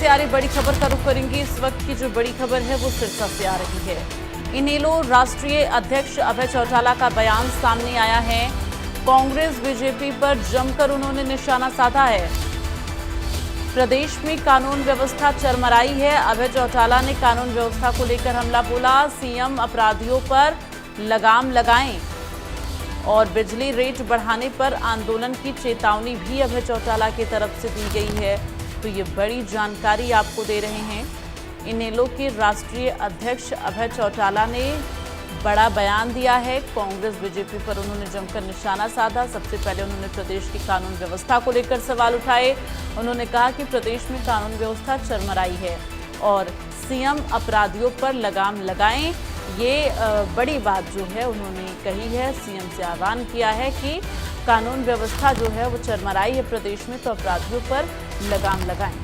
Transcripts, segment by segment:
से आ रही बड़ी खबर का रुख करेंगे। इस वक्त की जो बड़ी खबर है वो सिरसा से आ रही है। इनेलो राष्ट्रीय अध्यक्ष अभय चौटाला का बयान सामने आया है। कांग्रेस बीजेपी पर जमकर उन्होंने निशाना साधा है। प्रदेश में कानून व्यवस्था चरमराई है। अभय चौटाला ने कानून व्यवस्था को लेकर हमला बोला। सीएम अपराधियों पर लगाम लगाएं और बिजली रेट बढ़ाने पर आंदोलन की चेतावनी भी अभय चौटाला की तरफ से दी गई है। तो ये बड़ी जानकारी आपको दे रहे हैं। इनेलो के राष्ट्रीय अध्यक्ष अभय चौटाला ने बड़ा बयान दिया है। कांग्रेस बीजेपी पर उन्होंने जमकर निशाना साधा। सबसे पहले उन्होंने प्रदेश की कानून व्यवस्था को लेकर सवाल उठाए। उन्होंने कहा कि प्रदेश में कानून व्यवस्था चरमराई है और सीएम अपराधियों पर लगाम लगाएं। ये बड़ी बात जो है उन्होंने कही है। सीएम से आह्वान किया है कि कानून व्यवस्था जो है वो चरमराई है प्रदेश में, तो अपराधियों पर लगाम लगाएं।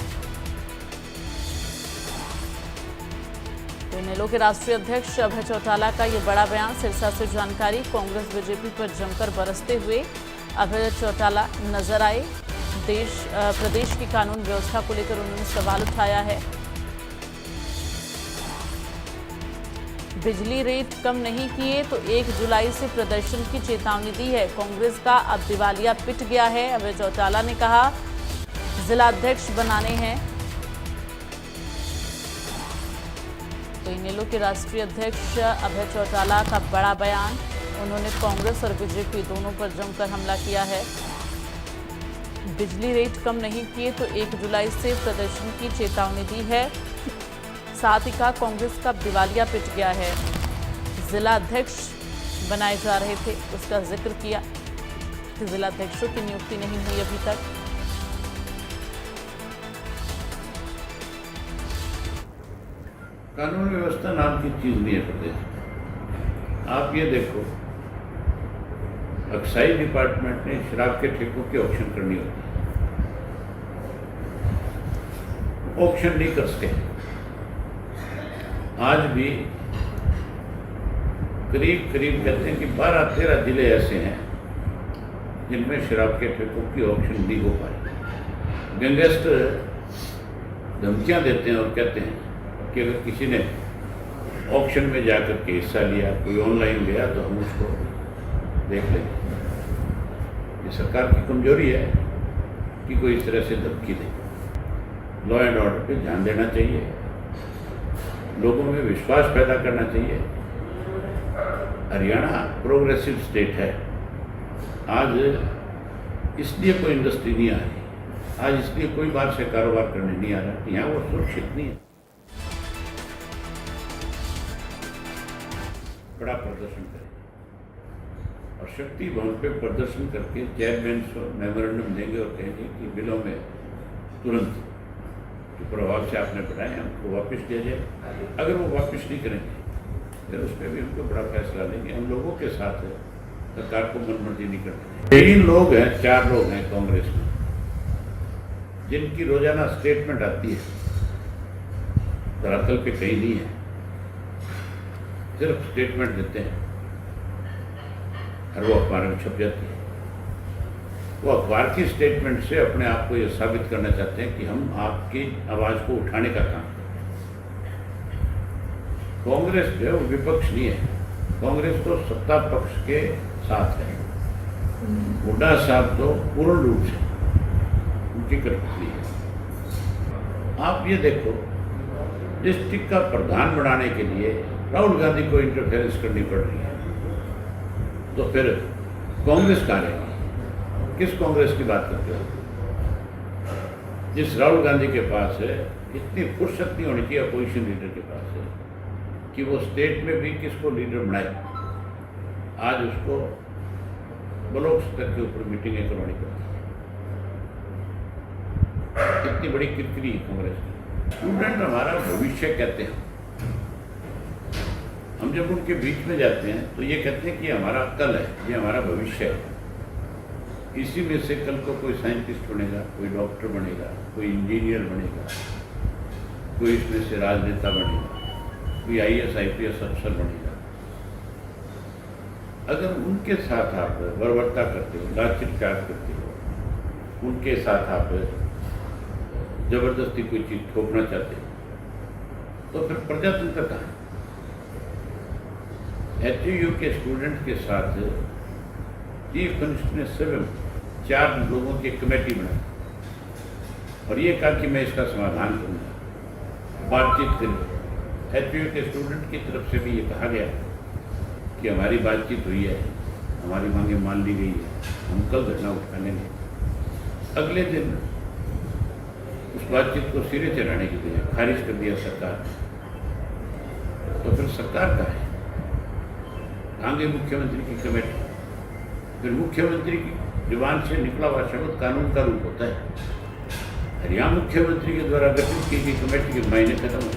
तो इनेलो के राष्ट्रीय अध्यक्ष अभय चौटाला का ये बड़ा बयान। सिरसा से जानकारी। कांग्रेस बीजेपी पर जमकर बरसते हुए अभय चौटाला नजर आए। प्रदेश की कानून व्यवस्था को लेकर उन्होंने सवाल उठाया है। बिजली रेट कम नहीं किए तो 1 जुलाई से प्रदर्शन की चेतावनी दी है। कांग्रेस का अब दिवालिया पिट गया है। अभय चौटाला ने कहा जिलाध्यक्ष बनाने हैं। तो इनेलो के राष्ट्रीय अध्यक्ष अभय चौटाला का बड़ा बयान। उन्होंने कांग्रेस और बीजेपी दोनों पर जमकर हमला किया है। बिजली रेट कम नहीं किए तो 1 जुलाई से प्रदर्शन की चेतावनी दी है। साथ ही कहा कांग्रेस का दिवालिया पिट गया है। जिला अध्यक्ष बनाए जा रहे थे, उसका जिक्र किया कि जिला अध्यक्षों की नियुक्ति नहीं हुई अभी तक। कानून व्यवस्था नाम की चीज नहीं है प्रदेश। आप ये देखो, एक्साइज डिपार्टमेंट ने शराब के ठेकों की ऑक्शन करनी होती है, ऑक्शन नहीं कर सके। आज भी करीब कहते हैं कि 12-13 जिले ऐसे हैं जिनमें शराब के ठेकों की ऑक्शन नहीं हो पाई। गैंगस्टर धमकियां देते हैं और कहते हैं कि अगर किसी ने ऑक्शन में जाकर के हिस्सा लिया, कोई ऑनलाइन लिया, तो हम उसको देख लेंगे। ये सरकार की कमजोरी है कि कोई इस तरह से धमकी दे। लॉ एंड ऑर्डर पे ध्यान देना चाहिए, लोगों में विश्वास पैदा करना चाहिए। हरियाणा प्रोग्रेसिव स्टेट है। आज इसलिए कोई इंडस्ट्री नहीं आ रही, आज इसलिए कोई बाहर से कारोबार करने नहीं आ रहा, यहाँ वो सुरक्षित नहीं है। बड़ा प्रदर्शन करें और शक्ति भवन पे प्रदर्शन करके चेयरमैन मेमोरेंडम देंगे और कहेंगे कि बिलों में तुरंत जो प्रभाव से आपने बढ़ाए हमको वापस दिया जाए। अगर वो वापस नहीं करेंगे फिर उस पर भी हमको बड़ा फैसला लेंगे। हम लोगों के साथ है, सरकार को मनमर्जी नहीं करनी। 3 लोग हैं, 4 लोग हैं कांग्रेस में जिनकी रोजाना स्टेटमेंट आती है, धरातल पे कहीं नहीं है, सिर्फ स्टेटमेंट देते हैं और वो अखबार में छप जाती है। वो अखबार की स्टेटमेंट से अपने आप को ये साबित करना चाहते हैं कि हम आपकी आवाज को उठाने का काम करते हैं। कांग्रेस जो है वो विपक्ष नहीं है, कांग्रेस तो सत्ता पक्ष के साथ है। हुड्डा साहब तो पूर्ण रूप से उनकी कठपुतली है। आप ये देखो, डिस्ट्रिक्ट का प्रधान बनाने के लिए राहुल गांधी को इंटरफेरेंस करनी पड़ रही है, तो फिर कांग्रेस कहाँ रहेगी? किस कांग्रेस की बात करते हो? जिस राहुल गांधी के पास है, इतनी फुर्सत नहीं होनी चाहिए अपोजिशन लीडर के पास है कि वो स्टेट में भी किसको लीडर बनाए। आज उसको ब्लॉक स्तर के ऊपर मीटिंगें करवानी पड़ती है। इतनी बड़ी किरकिरी है कांग्रेस की। स्टूडेंट हमारा भविष्य कहते हैं। हम जब उनके बीच में जाते हैं तो ये कहते हैं कि हमारा कल है, ये हमारा भविष्य है। इसी में से कल को कोई साइंटिस्ट बनेगा, कोई डॉक्टर बनेगा, कोई इंजीनियर बनेगा, कोई इसमें से राजनेता बनेगा, कोई IAS IPS अफसर बनेगा। अगर उनके साथ आप बर्बरता करते हो, लाचित प्यार करते हो, उनके साथ आप जबरदस्ती कोई चीज थोपना चाहते हैं, तो फिर प्रजातंत्र कहाँ है? HUU के स्टूडेंट के साथ चीफ मिनिस्टर ने स्वयं 4 लोगों की कमेटी बनाई और ये कहा कि मैं इसका समाधान करूँगा, बातचीत करूँगा। HUU के स्टूडेंट की तरफ से भी ये कहा गया कि हमारी बातचीत हुई है, हमारी मांगे मान ली गई है, हम कल धरना उठा लेंगे। अगले दिन उस बातचीत को सिरे चढ़ाने के लिए खारिज कर दिया सरकार। तो फिर सरकार का है आगे मुख्यमंत्री की कमेटी, फिर मुख्यमंत्री की जुबान से निकला हुआ शब्द कानून का रूप होता है। और यहाँ मुख्यमंत्री के द्वारा गठित की गई कमेटी के मायने खत्म हो